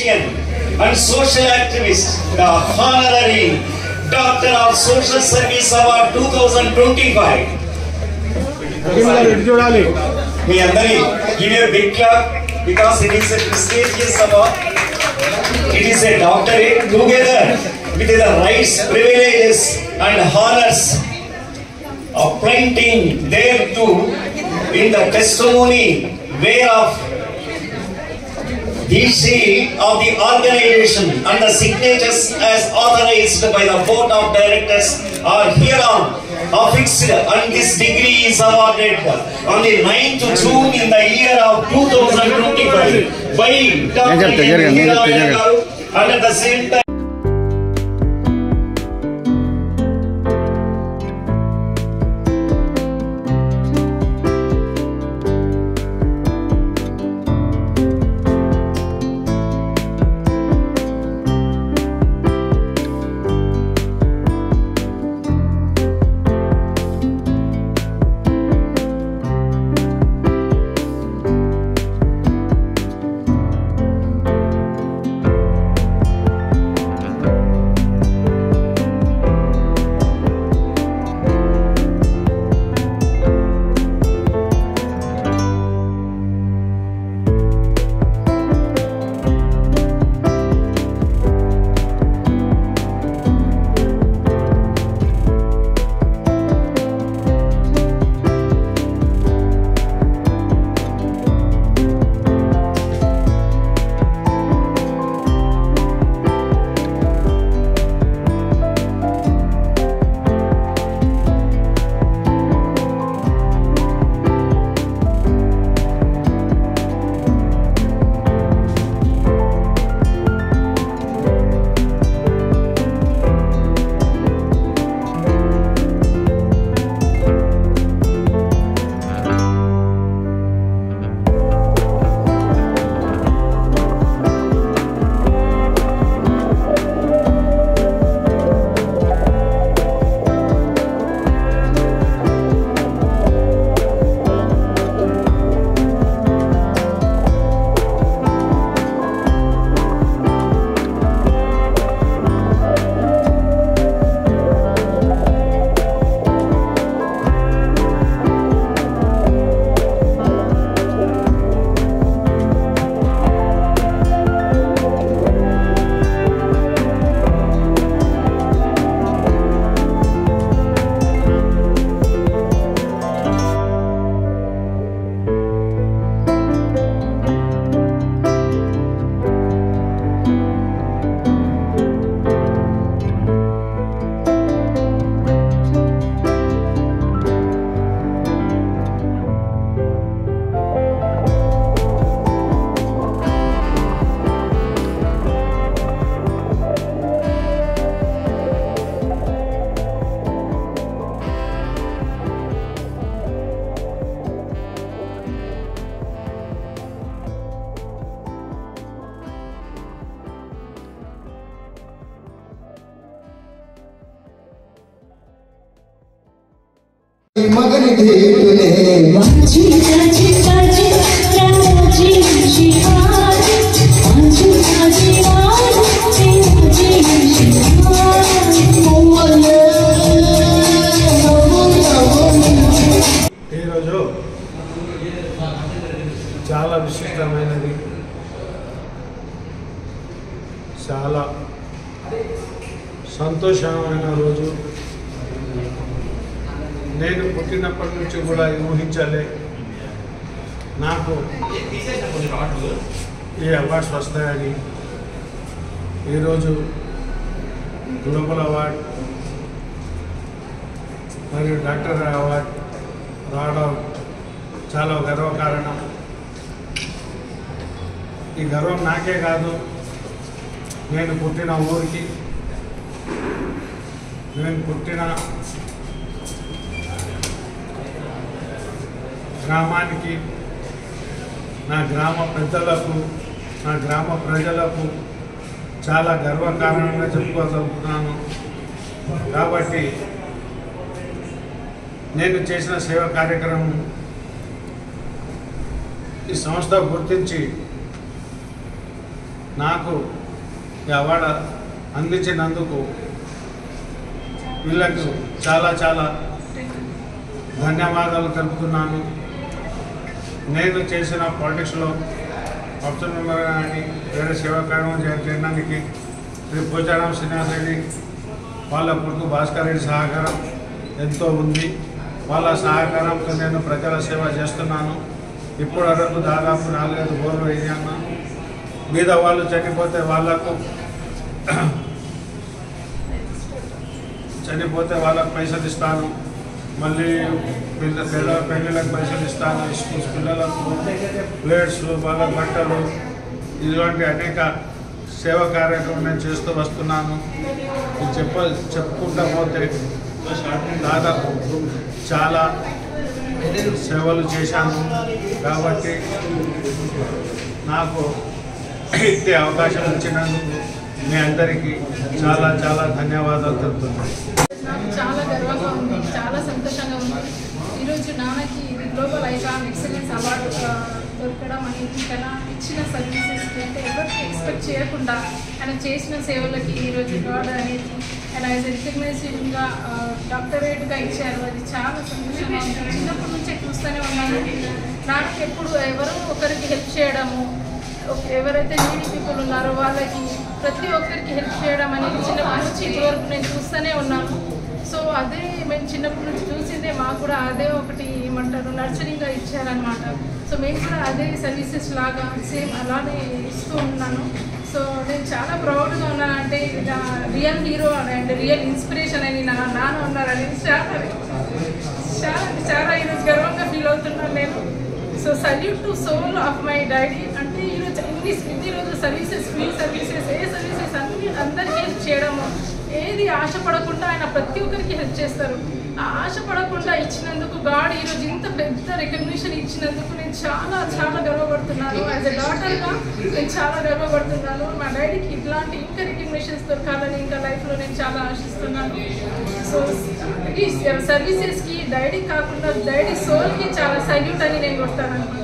politician and social activist, the Honorary Doctor of Social Service Award 2025. మీ అందరి give a big clap because it is a prestigious award. It is a doctorate together with the rights, privileges and honors appointing thereto in the testimony whereof the seal of the organization and the signatures as authorized by the board of directors are hereon affixed, and this degree is awarded on the 9th June in the year of 2025 by Dr. and at the same time मगन देखने माझी माझी माझी राजी शिहार माझी माझी माझी शिहार ఈ రోజు చాలా విశిష్టమైనది, చాలా సంతోషమైన రోజు. నేను పుట్టినప్పటి నుంచి కూడా ఊహించలే నాకు ఈ అవార్డ్స్ వస్తాయని. ఈరోజు గ్లోబల్ అవార్డ్ మరియు డాక్టర్ అవార్డ్ రావడం చాలా గర్వకారణం. ఈ గర్వం నాకే కాదు, నేను పుట్టిన ఊరికి, నేను పుట్టిన గ్రామానికి, నా గ్రామ పెద్దలకు, నా గ్రామ ప్రజలకు చాలా గర్వకారణంగా చెప్పుకోగలుగుతున్నాను. కాబట్టి నేను చేసిన సేవా కార్యక్రమం ఈ సంస్థ గుర్తించి నాకు ఈ అవార్డు అందించినందుకు వీళ్ళకు చాలా చాలా ధన్యవాదాలు తెలుపుతున్నాను. నేను చేసిన పాలిటిక్స్లో ఆప్షన్ మెంబర్ కానీ వేరే సేవా కార్యక్రమం చేయడానికి శ్రీ పోచారం శ్రీనివాస్ రెడ్డి వాళ్ళ కొడుకు భాస్కర్ రెడ్డి సహకారం ఎంతో ఉంది. వాళ్ళ సహకారంతో నేను ప్రజల సేవ చేస్తున్నాను. ఇప్పుడు వరకు దాదాపు 4-5 బోర్లు వేసాను. మీద వాళ్ళు చనిపోతే వాళ్ళకు పైసలు ఇస్తాను. మళ్ళీ పెళ్ళిళ్ళకి పైసలు ఇస్తాను. స్కూల్స్ పిల్లలకు ప్లేట్స్, వాళ్ళ బట్టలు, ఇటువంటి అనేక సేవా కార్యక్రమం నేను చేస్తూ వస్తున్నాను. చెప్పుకుంటా పోతే దాదాపు చాలా సేవలు చేశాను. కాబట్టి నాకు ఇచ్చే అవకాశం ఇచ్చినందుకు మీ అందరికీ చాలా చాలా ధన్యవాదాలు తెలుపుతున్నాను. నాకు చాలా గర్వంగా ఉంది, చాలా సంతోషంగా ఉంది. ఈరోజు నాన్నకి ఇది గ్లోబల్ ఐకాన్ ఎక్సలెన్స్ అవార్డు దొరకడం అనేది తన ఇచ్చిన సర్వీసెస్కి అంటే ఎవరికి ఎక్స్పెక్ట్ చేయకుండా ఆయన చేసిన సేవలకి ఈరోజు అవార్డు అనేది ఆయన యాజ్ రికగ్నైజేషన్గా డాక్టరేట్గా ఇచ్చారు. అది చాలా సంతోషంగా ఉంది. చిన్నప్పటి నుంచే చూస్తూనే ఉన్నాను. నాన్నకి ఎప్పుడు ఎవరో ఒకరికి హెల్ప్ చేయడము, ఎవరైతే నీడీ పీపుల్ ఉన్నారో వాళ్ళకి ప్రతి ఒక్కరికి హెల్ప్ చేయడం అనేది చిన్నప్పటి నుంచి ఇప్పటివరకు నేను చూస్తూనే ఉన్నాను. సో అదే మేము చిన్నప్పటి నుంచి చూసిందే, మాకు కూడా అదే ఒకటి ఏమంటారు నర్చరింగ్గా ఇచ్చారనమాట. సో మేము కూడా అదే సర్వీసెస్ లాగా సేమ్ అలానే ఇస్తూ ఉన్నాను. సో నేను చాలా ప్రౌడ్గా ఉన్నాను. అంటే నా real hero and real inspiration అని నా నాన్న ఉన్నారనేది చాలా ఈరోజు గర్వంగా ఫీల్ అవుతున్నాను నేను. So salute to soul of my daddy. అంటే ఈరోజు సర్వీసెస్, ఫ్రీ సర్వీసెస్, ఏ సర్వీసెస్ అన్ని అందరికీ హెల్ప్ చేయడము, ఏది ఆశపడకుండా ఆయన ప్రతి ఒక్కరికి హెల్ప్ చేస్తారు. ఆ ఆశపడకుండా ఇచ్చినందుకు గాడ్ ఈరోజు ఇంత పెద్ద రికగ్నిషన్ ఇచ్చినందుకు నేను చాలా చాలా గర్వపడుతున్నాను. యాజ్ ఎ డాటర్గా నేను చాలా గర్వపడుతున్నాను. మా డాడీకి ఇట్లాంటి ఇంకా రికగ్నిషన్స్ దొరకాలని ఇంకా లైఫ్లో నేను చాలా ఆశిస్తున్నాను. సో ఈ సర్వీసెస్కి డాడీ కాకుండా డాడీ సోల్కి చాలా సల్యూట్ అని నేను కొడతాను అనమాట.